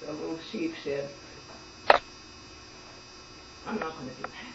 The little sheep said, I'm not going to do that.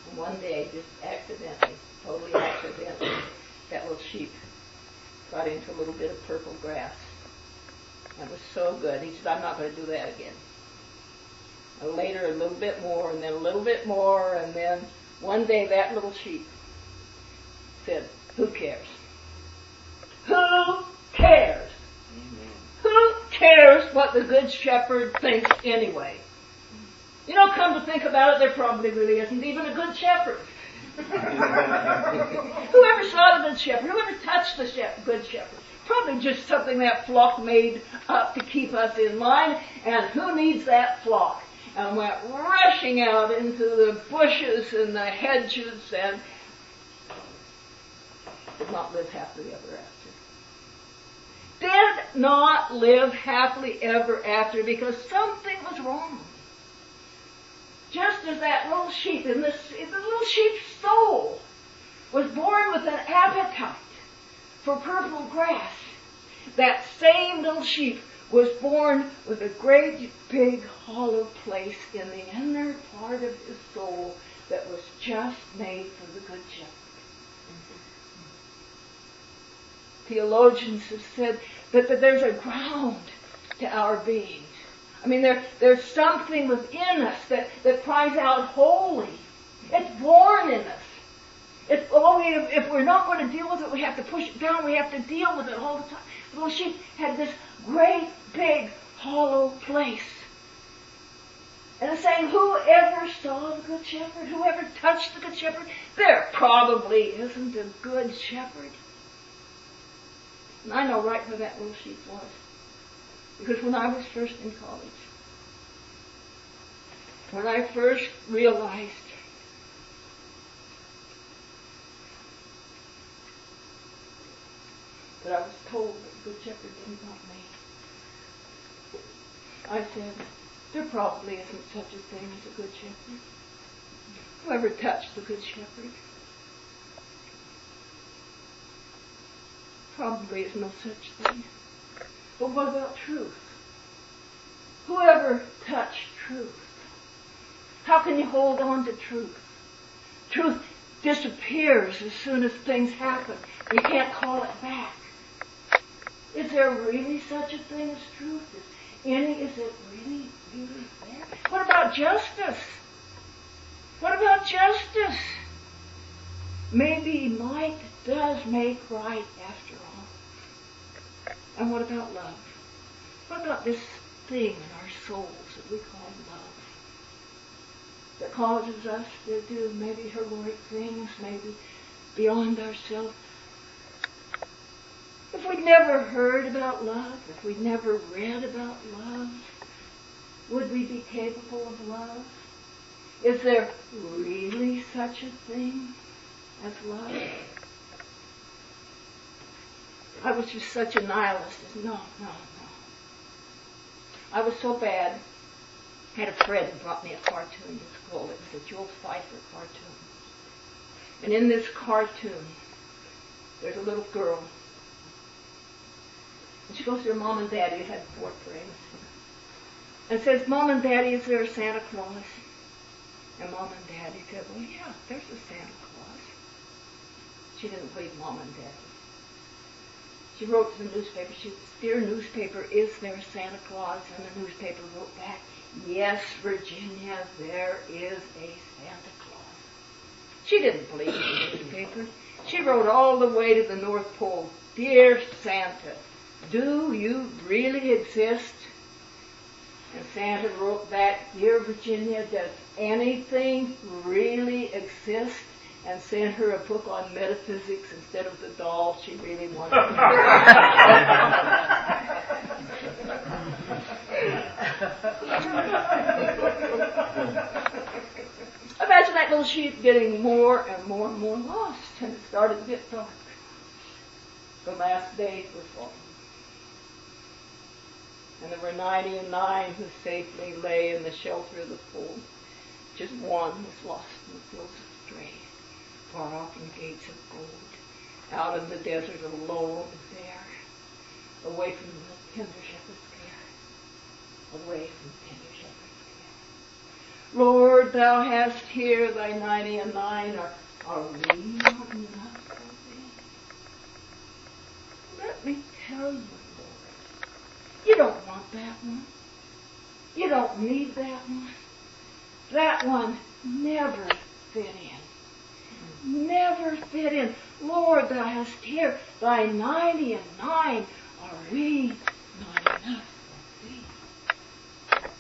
And one day, just accidentally, totally accidentally, that little sheep got into a little bit of purple grass. That was so good. He said, I'm not going to do that again. And later, a little bit more, and then a little bit more, and then one day that little sheep said, who cares? Who cares? Amen. Who cares what the Good Shepherd thinks anyway? You know, come to think about it, there probably really isn't even a Good Shepherd. Whoever saw the Good Shepherd, whoever touched the Good Shepherd, probably just something that flock made up to keep us in line, and who needs that flock? And went rushing out into the bushes and the hedges and did not live happily ever after. Did not live happily ever after because something was wrong. Just as that little sheep, the little sheep's soul was born with an appetite for purple grass, that same little sheep was born with a great big hollow place in the inner part of his soul that was just made for the Good Shepherd. Theologians have said that there's a ground to our being. I mean, there's something within us that cries out holy. It's born in us. If we're not going to deal with it, we have to push it down. We have to deal with it all the time. The little sheep had this great, big, hollow place. And it's saying, whoever saw the Good Shepherd, whoever touched the Good Shepherd, there probably isn't a Good Shepherd. And I know right where that little sheep was. Because when I was first in college, when I first realized that I was told that the Good Shepherd didn't want me, I said, there probably isn't such a thing as a Good Shepherd. Whoever touched the Good Shepherd, probably is no such thing. But what about truth? Whoever touched truth? How can you hold on to truth? Truth disappears as soon as things happen. You can't call it back. Is there really such a thing as truth? Is it really, really there? What about justice? What about justice? Maybe might does make right after all. And what about love? What about this thing in our souls that we call love? That causes us to do maybe heroic things, maybe beyond ourselves. If we'd never heard about love, if we'd never read about love, would we be capable of love? Is there really such a thing as love? I was just such a nihilist. No. I was so bad. I had a friend who brought me a cartoon to school. It was a Jules Feiffer cartoon. And in this cartoon, there's a little girl. And she goes to her mom and daddy, who had 4 friends, and says, Mom and Daddy, is there a Santa Claus? And Mom and Daddy said, well, yeah, there's a Santa Claus. She didn't believe Mom and Daddy. She wrote to the newspaper, she said, dear newspaper, is there a Santa Claus? And the newspaper wrote back, yes, Virginia, there is a Santa Claus. She didn't believe the newspaper. She wrote all the way to the North Pole, dear Santa, do you really exist? And Santa wrote back, dear Virginia, does anything really exist? And sent her a book on metaphysics instead of the doll she really wanted. Imagine that little sheep getting more and more and more lost, and it started to get dark. The last days were falling. And there were 99 who safely lay in the shelter of the fold. Just one was lost in the fields of stray, far off in gates of gold, out in the desert alone and bare, away from the tender shepherd's care. Lord, thou hast here thy 99. Are we not enough for thee? Let me tell you, Lord, you don't want that one. You don't need that one. That one never fit in. Never fit in. Lord, thou hast here thy 99. Are we not enough for thee?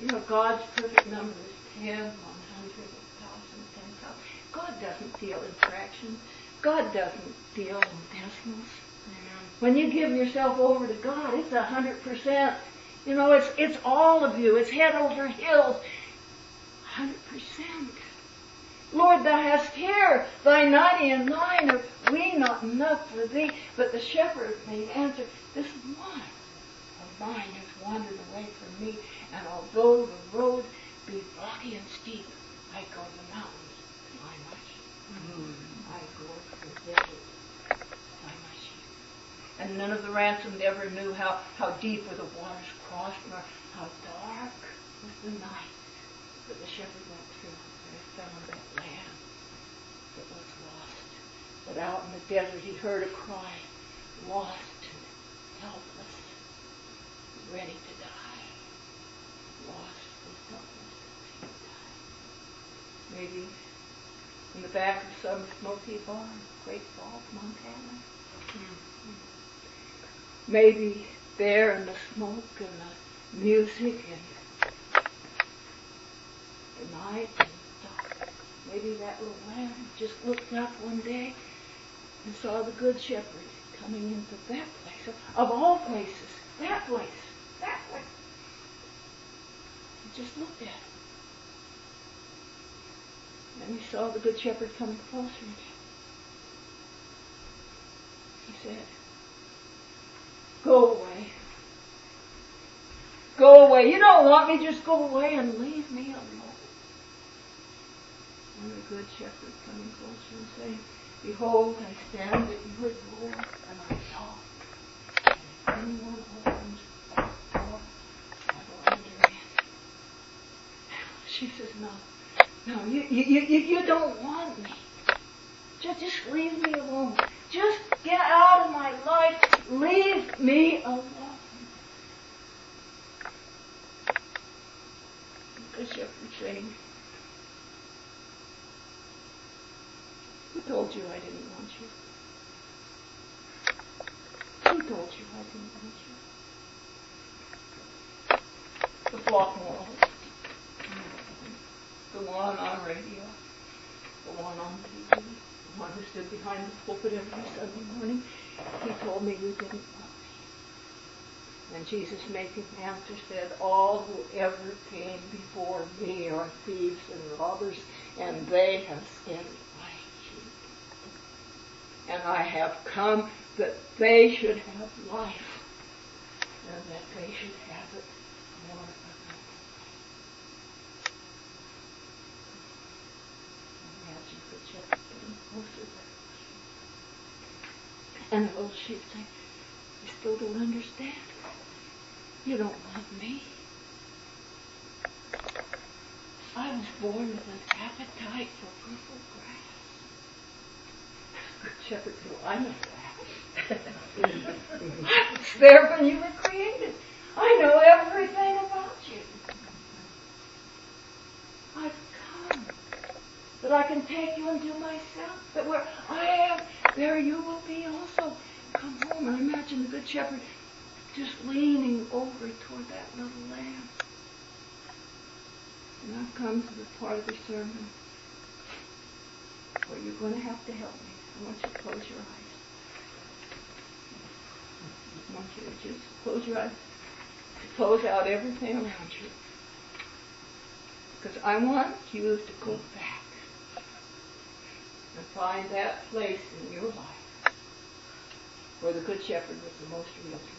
You know, God's perfect number is 10, 100, 1,000, 10,000. God doesn't deal in fractions. God doesn't deal in decimals. When you give yourself over to God, it's 100%. You know, it's all of you. It's head over heels. 100%. Lord, thou hast here thy 99. Are we not enough for thee? But the shepherd made answer, this one of mine has wandered away from me, and although the road be rocky and steep, I go to the mountains to find my sheep. I go to the desert to find my sheep. And none of the ransomed ever knew how deep were the waters crossed, nor how dark was the night that the shepherd went through. And he found that lamb that was lost. But out in the desert he heard a cry, lost and helpless, ready to die. Lost and helpless, ready to die. Maybe in the back of some smoky barn, Great Falls, Montana. Maybe there in the smoke and the music and the night and the dark. Maybe that little lamb just looked up one day and saw the Good Shepherd coming into that place. Of all places, that place. He just looked at him. And he saw the Good Shepherd coming closer again. He said, go away. Go away. You don't want me, just go away and leave me alone. And the Good Shepherd coming closer and saying, behold, I stand at your door and I knock. And if anyone opens that door, I will enter in. She says, no, you don't want me. Just leave me alone. Just get out of my life. Leave me alone. The shepherd saying, who told you I didn't want you? Who told you I didn't want you? The flock morals. The one on radio. The one on TV. The one who stood behind the pulpit every Sunday morning. He told me you didn't want me. And Jesus making answer said, all who ever came before me are thieves and robbers, and they have scattered my sheep. And I have come that they should have life, and that they should have it more abundantly. Imagine the shepherd getting closer there. And the little sheep saying, you still don't understand. You don't love me. I was born with an appetite for purple grass. The shepherd said, well, I know that. I was there when you were created. I know everything about you. I've come that I can take you into myself, that where I am, there you will be also. Come home. And imagine the Good Shepherd just leaning over toward that little lamb. And I've come to the part of the sermon where you're going to have to help me. I want you to close your eyes. I want you to just close your eyes, to close out everything around you. Because I want you to go back and find that place in your life where the Good Shepherd was the most real to you.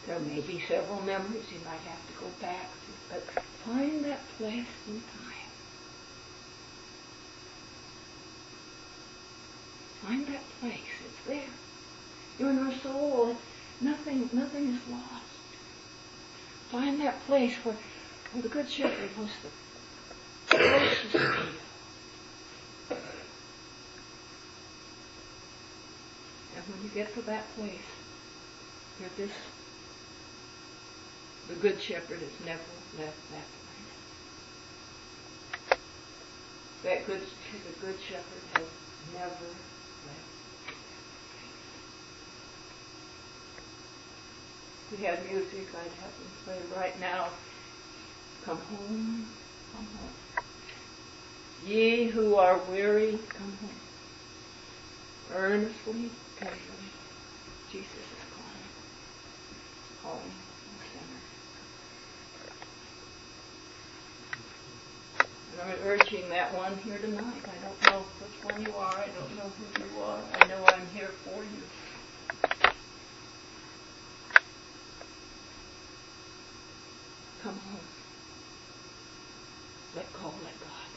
There may be several memories you might have to go back to, but find that place in time. Find that place. It's there. You're in our soul. Nothing is lost. Find that place where the Good Shepherd was the closest to you. And when you get to that place, the Good Shepherd has never left that place. The Good Shepherd has never left. If we had music, I'd have them play right now. Come home, come home. Ye who are weary, come home. Earnestly, tenderly, Jesus is calling the sinner. And I'm urging that one here tonight. I don't know which one you are. I don't know who you are. I know I'm here for you. Come home. Let go, let God.